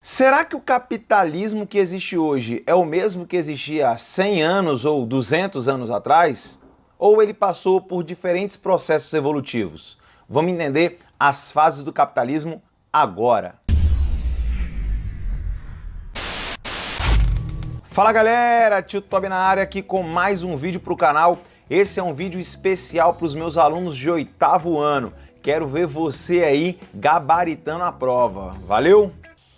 Será que o capitalismo que existe hoje é o mesmo que existia há 100 anos ou 200 anos atrás? Ou ele passou por diferentes processos evolutivos? Vamos entender as fases do capitalismo agora. Fala galera, Tio Tobi na área aqui com mais um vídeo para o canal. Esse é um vídeo especial para os meus alunos de 8º ano. Quero ver você aí gabaritando a prova. Valeu?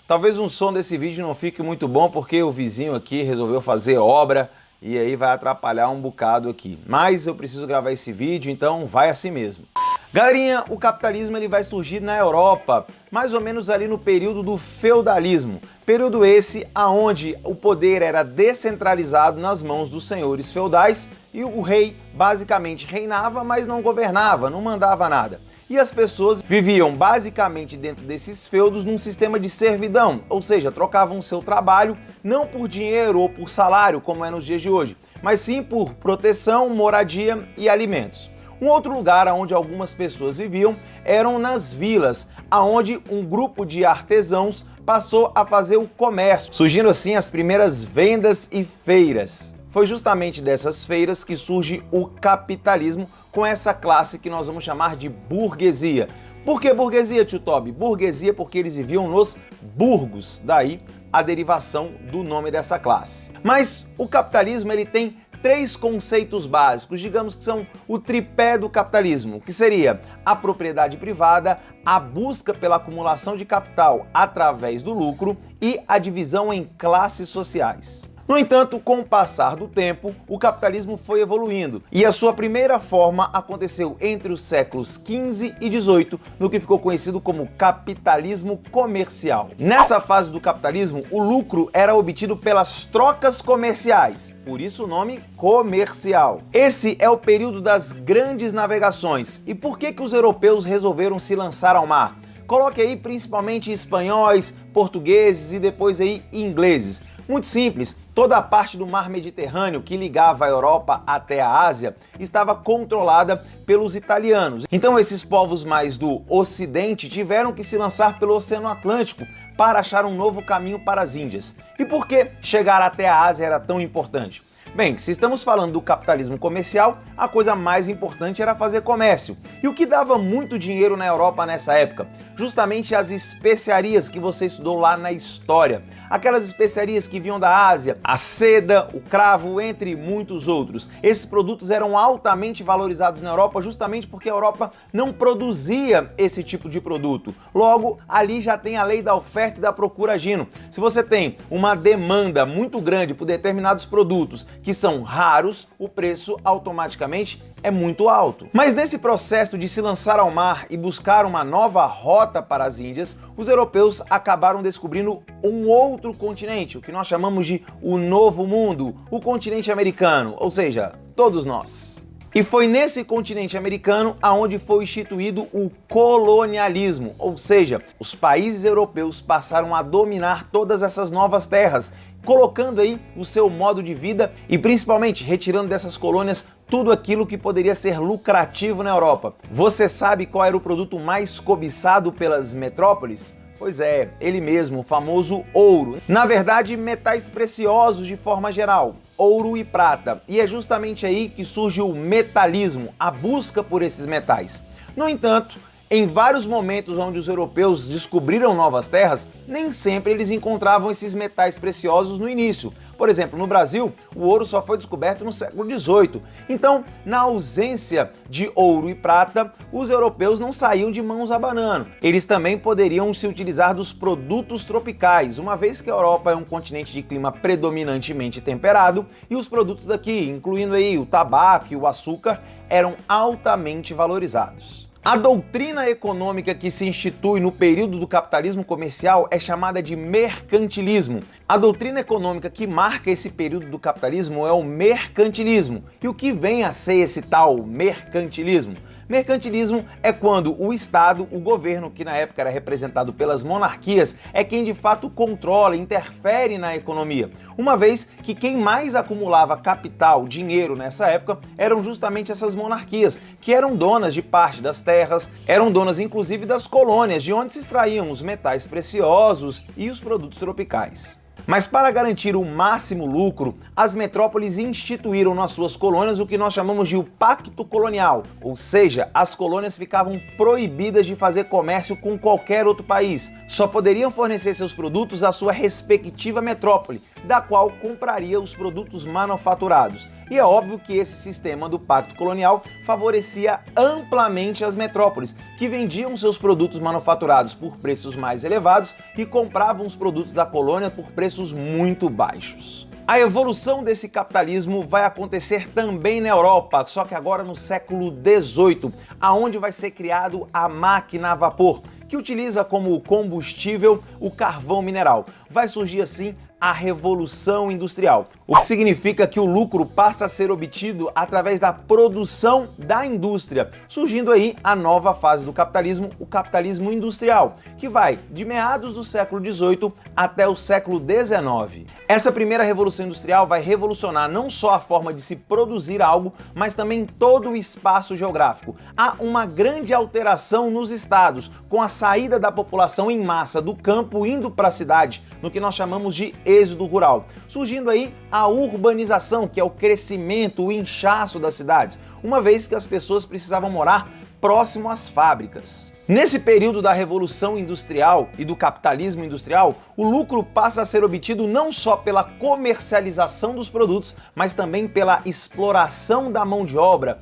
Talvez o som desse vídeo não fique muito bom porque o vizinho aqui resolveu fazer obra e aí vai atrapalhar um bocado aqui. Mas eu preciso gravar esse vídeo, então vai assim mesmo. Galerinha, o capitalismo ele vai surgir na Europa, mais ou menos ali no período do feudalismo. Período esse aonde o poder era descentralizado nas mãos dos senhores feudais e o rei basicamente reinava, mas não governava, não mandava nada. E as pessoas viviam basicamente dentro desses feudos num sistema de servidão, ou seja, trocavam seu trabalho não por dinheiro ou por salário, como é nos dias de hoje, mas sim por proteção, moradia e alimentos. Um outro lugar onde algumas pessoas viviam eram nas vilas, aonde um grupo de artesãos passou a fazer o comércio, surgindo assim as primeiras vendas e feiras. Foi justamente dessas feiras que surge o capitalismo, com essa classe que nós vamos chamar de burguesia. Por que burguesia, Tio Tobi? Burguesia porque eles viviam nos burgos, daí a derivação do nome dessa classe. Mas o capitalismo ele tem três conceitos básicos, digamos que são o tripé do capitalismo, que seria a propriedade privada, a busca pela acumulação de capital através do lucro e a divisão em classes sociais. No entanto, com o passar do tempo, o capitalismo foi evoluindo e a sua primeira forma aconteceu entre os séculos XV e XVIII, no que ficou conhecido como capitalismo comercial. Nessa fase do capitalismo, o lucro era obtido pelas trocas comerciais, por isso o nome comercial. Esse é o período das grandes navegações. E por que os europeus resolveram se lançar ao mar? Coloque aí principalmente espanhóis, portugueses e depois aí ingleses. Muito simples, toda a parte do mar Mediterrâneo que ligava a Europa até a Ásia estava controlada pelos italianos. Então esses povos mais do Ocidente tiveram que se lançar pelo Oceano Atlântico para achar um novo caminho para as Índias. E por que chegar até a Ásia era tão importante? Bem, se estamos falando do capitalismo comercial, a coisa mais importante era fazer comércio. E o que dava muito dinheiro na Europa nessa época? Justamente as especiarias que você estudou lá na história. Aquelas especiarias que vinham da Ásia, a seda, o cravo, entre muitos outros. Esses produtos eram altamente valorizados na Europa justamente porque a Europa não produzia esse tipo de produto. Logo, ali já tem a lei da oferta e da procura agindo. Se você tem uma demanda muito grande por determinados produtos que são raros, o preço automaticamente é muito alto. Mas nesse processo de se lançar ao mar e buscar uma nova rota para as Índias, os europeus acabaram descobrindo um outro continente, o que nós chamamos de o Novo Mundo, o continente americano, ou seja, todos nós. E foi nesse continente americano aonde foi instituído o colonialismo, ou seja, os países europeus passaram a dominar todas essas novas terras, colocando aí o seu modo de vida e principalmente retirando dessas colônias tudo aquilo que poderia ser lucrativo na Europa. Você sabe qual era o produto mais cobiçado pelas metrópoles? Pois é, ele mesmo, o famoso ouro. Na verdade, metais preciosos de forma geral, ouro e prata. E é justamente aí que surge o metalismo, a busca por esses metais. No entanto, em vários momentos onde os europeus descobriram novas terras, nem sempre eles encontravam esses metais preciosos no início. Por exemplo, no Brasil, o ouro só foi descoberto no século XVIII. Então, na ausência de ouro e prata, os europeus não saíam de mãos abanando. Eles também poderiam se utilizar dos produtos tropicais, uma vez que a Europa é um continente de clima predominantemente temperado e os produtos daqui, incluindo aí o tabaco e o açúcar, eram altamente valorizados. A doutrina econômica que se institui no período do capitalismo comercial é chamada de mercantilismo. A doutrina econômica que marca esse período do capitalismo é o mercantilismo. E o que vem a ser esse tal mercantilismo? Mercantilismo é quando o Estado, o governo, que na época era representado pelas monarquias, é quem de fato controla, interfere na economia, uma vez que quem mais acumulava capital, dinheiro nessa época, eram justamente essas monarquias, que eram donas de parte das terras, eram donas inclusive das colônias, de onde se extraíam os metais preciosos e os produtos tropicais. Mas para garantir o máximo lucro, as metrópoles instituíram nas suas colônias o que nós chamamos de o Pacto Colonial, ou seja, as colônias ficavam proibidas de fazer comércio com qualquer outro país, só poderiam fornecer seus produtos à sua respectiva metrópole, da qual compraria os produtos manufaturados. E é óbvio que esse sistema do Pacto Colonial favorecia amplamente as metrópoles, que vendiam seus produtos manufaturados por preços mais elevados e compravam os produtos da colônia por preços muito baixos. A evolução desse capitalismo vai acontecer também na Europa, só que agora no século XVIII, aonde vai ser criado a máquina a vapor, que utiliza como combustível o carvão mineral. Vai surgir assim a Revolução Industrial, o que significa que o lucro passa a ser obtido através da produção da indústria, surgindo aí a nova fase do capitalismo, o capitalismo industrial, que vai de meados do século XVIII até o século XIX. Essa primeira Revolução Industrial vai revolucionar não só a forma de se produzir algo, mas também todo o espaço geográfico. Há uma grande alteração nos estados, com a saída da população em massa do campo indo para a cidade, no que nós chamamos de êxodo rural, surgindo aí a urbanização, que é o crescimento, o inchaço das cidades, uma vez que as pessoas precisavam morar próximo às fábricas. Nesse período da Revolução Industrial e do capitalismo industrial, o lucro passa a ser obtido não só pela comercialização dos produtos, mas também pela exploração da mão de obra,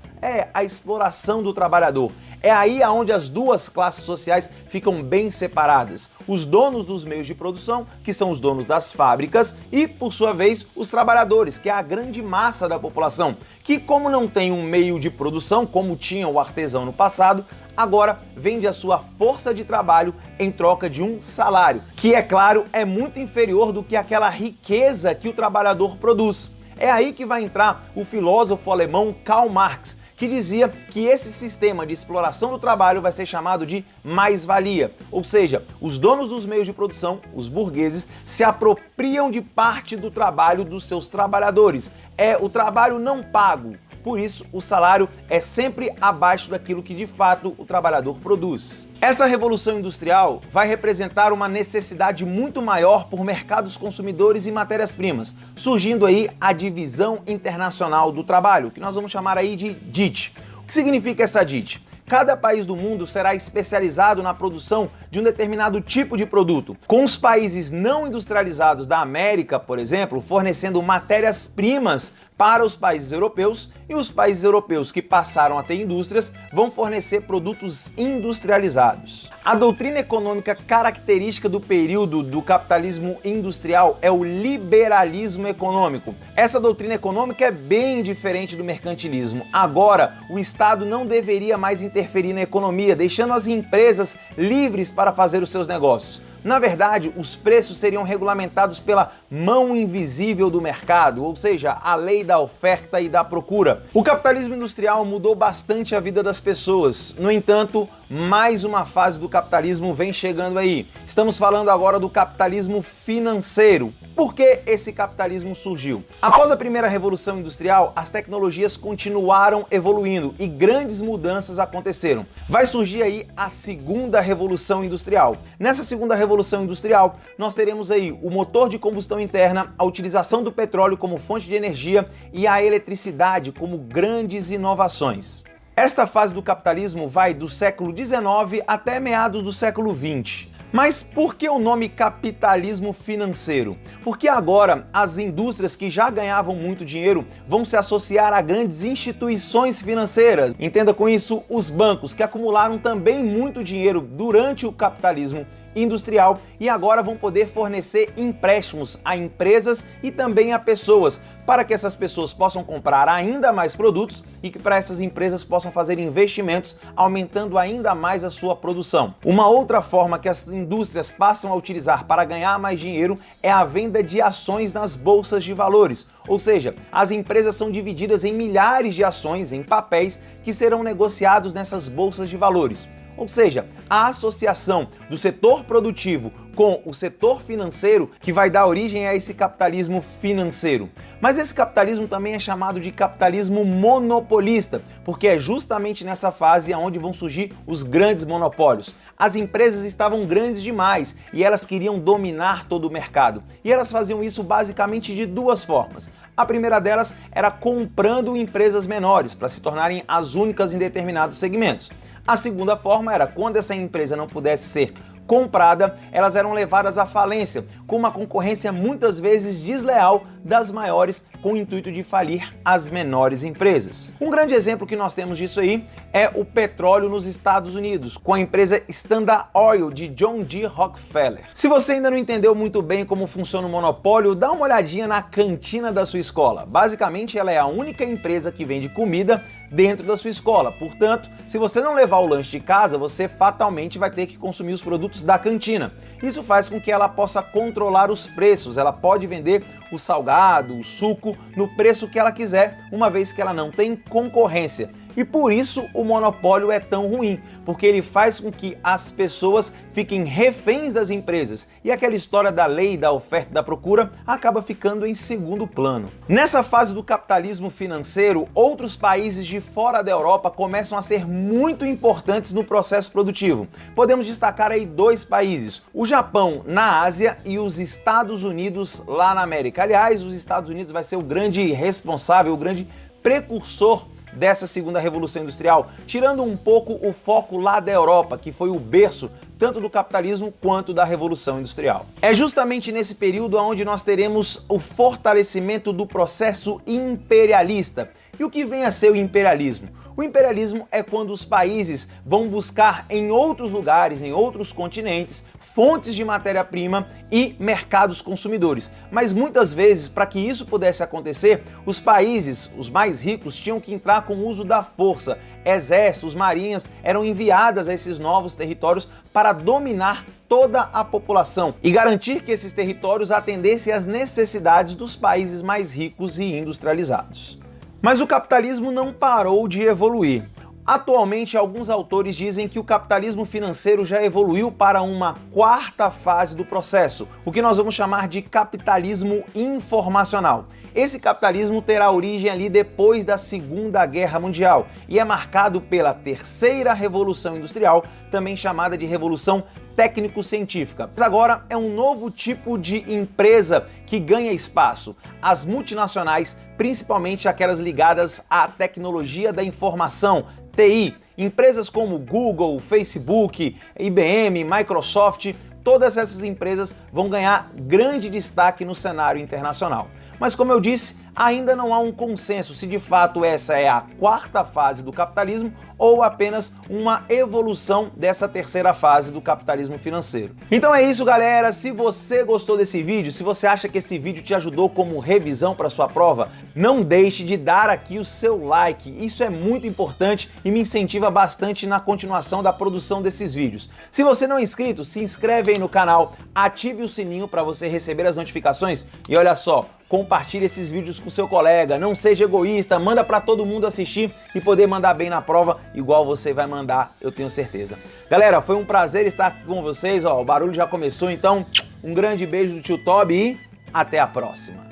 a exploração do trabalhador. É aí onde as duas classes sociais ficam bem separadas. Os donos dos meios de produção, que são os donos das fábricas, e, por sua vez, os trabalhadores, que é a grande massa da população, que, como não tem um meio de produção, como tinha o artesão no passado, agora vende a sua força de trabalho em troca de um salário, que, é claro, é muito inferior do que aquela riqueza que o trabalhador produz. É aí que vai entrar o filósofo alemão Karl Marx, que dizia que esse sistema de exploração do trabalho vai ser chamado de mais-valia, ou seja, os donos dos meios de produção, os burgueses, se apropriam de parte do trabalho dos seus trabalhadores. É o trabalho não pago. Por isso, o salário é sempre abaixo daquilo que de fato o trabalhador produz. Essa revolução industrial vai representar uma necessidade muito maior por mercados consumidores e matérias-primas, surgindo aí a divisão internacional do trabalho, que nós vamos chamar aí de DIT. O que significa essa DIT? Cada país do mundo será especializado na produção de um determinado tipo de produto, com os países não industrializados da América, por exemplo, fornecendo matérias-primas para os países europeus, e os países europeus que passaram a ter indústrias vão fornecer produtos industrializados. A doutrina econômica característica do período do capitalismo industrial é o liberalismo econômico. Essa doutrina econômica é bem diferente do mercantilismo. Agora, o Estado não deveria mais interferir na economia, deixando as empresas livres para fazer os seus negócios. Na verdade, os preços seriam regulamentados pela mão invisível do mercado, ou seja, a lei da oferta e da procura. O capitalismo industrial mudou bastante a vida das pessoas. No entanto, mais uma fase do capitalismo vem chegando aí. Estamos falando agora do capitalismo financeiro. Por que esse capitalismo surgiu? Após a primeira revolução industrial, as tecnologias continuaram evoluindo e grandes mudanças aconteceram. Vai surgir aí a segunda revolução industrial. Nessa segunda revolução industrial, nós teremos aí o motor de combustão interna, a utilização do petróleo como fonte de energia e a eletricidade como grandes inovações. Esta fase do capitalismo vai do século XIX até meados do século XX. Mas por que o nome capitalismo financeiro? Porque agora as indústrias que já ganhavam muito dinheiro vão se associar a grandes instituições financeiras. Entenda com isso os bancos, que acumularam também muito dinheiro durante o capitalismo industrial e agora vão poder fornecer empréstimos a empresas e também a pessoas, para que essas pessoas possam comprar ainda mais produtos e que para essas empresas possam fazer investimentos, aumentando ainda mais a sua produção. Uma outra forma que as indústrias passam a utilizar para ganhar mais dinheiro é a venda de ações nas bolsas de valores, ou seja, as empresas são divididas em milhares de ações em papéis que serão negociados nessas bolsas de valores. Ou seja, a associação do setor produtivo com o setor financeiro que vai dar origem a esse capitalismo financeiro. Mas esse capitalismo também é chamado de capitalismo monopolista, porque é justamente nessa fase onde vão surgir os grandes monopólios. As empresas estavam grandes demais e elas queriam dominar todo o mercado. E elas faziam isso basicamente de duas formas. A primeira delas era comprando empresas menores para se tornarem as únicas em determinados segmentos. A segunda forma era quando essa empresa não pudesse ser comprada, elas eram levadas à falência, com uma concorrência muitas vezes desleal das maiores, com o intuito de falir as menores empresas. Um grande exemplo que nós temos disso aí é o petróleo nos Estados Unidos, com a empresa Standard Oil de John D. Rockefeller. Se você ainda não entendeu muito bem como funciona o monopólio, dá uma olhadinha na cantina da sua escola. Basicamente, ela é a única empresa que vende comida dentro da sua escola. Portanto, se você não levar o lanche de casa, você fatalmente vai ter que consumir os produtos da cantina. Isso faz com que ela possa controlar os preços. Ela pode vender o salgado, o suco, no preço que ela quiser, uma vez que ela não tem concorrência. E por isso o monopólio é tão ruim, porque ele faz com que as pessoas fiquem reféns das empresas e aquela história da lei da oferta e da procura acaba ficando em segundo plano. Nessa fase do capitalismo financeiro, outros países de fora da Europa começam a ser muito importantes no processo produtivo. Podemos destacar aí dois países, o Japão na Ásia e os Estados Unidos lá na América. Aliás, os Estados Unidos vai ser o grande responsável, o grande precursor dessa segunda revolução industrial, tirando um pouco o foco lá da Europa, que foi o berço tanto do capitalismo quanto da revolução industrial. É justamente nesse período onde nós teremos o fortalecimento do processo imperialista. E o que vem a ser o imperialismo? O imperialismo é quando os países vão buscar em outros lugares, em outros continentes, fontes de matéria-prima e mercados consumidores. Mas muitas vezes, para que isso pudesse acontecer, os países, os mais ricos, tinham que entrar com o uso da força. Exércitos, marinhas eram enviadas a esses novos territórios para dominar toda a população e garantir que esses territórios atendessem às necessidades dos países mais ricos e industrializados. Mas o capitalismo não parou de evoluir. Atualmente, alguns autores dizem que o capitalismo financeiro já evoluiu para uma quarta fase do processo, o que nós vamos chamar de capitalismo informacional. Esse capitalismo terá origem ali depois da Segunda Guerra Mundial e é marcado pela terceira revolução industrial, também chamada de revolução técnico-científica. Mas agora é um novo tipo de empresa que ganha espaço. As multinacionais, principalmente aquelas ligadas à tecnologia da informação, TI, empresas como Google, Facebook, IBM, Microsoft, todas essas empresas vão ganhar grande destaque no cenário internacional. Mas como eu disse, ainda não há um consenso se de fato essa é a quarta fase do capitalismo ou apenas uma evolução dessa terceira fase do capitalismo financeiro. Então é isso, galera. Se você gostou desse vídeo, se você acha que esse vídeo te ajudou como revisão para sua prova, não deixe de dar aqui o seu like. Isso é muito importante e me incentiva bastante na continuação da produção desses vídeos. Se você não é inscrito, se inscreve aí no canal, ative o sininho para você receber as notificações e olha só, compartilhe esses vídeos com seu colega, não seja egoísta, manda para todo mundo assistir e poder mandar bem na prova, igual você vai mandar, eu tenho certeza. Galera, foi um prazer estar aqui com vocês, ó, o barulho já começou, então um grande beijo do tio Toby e até a próxima.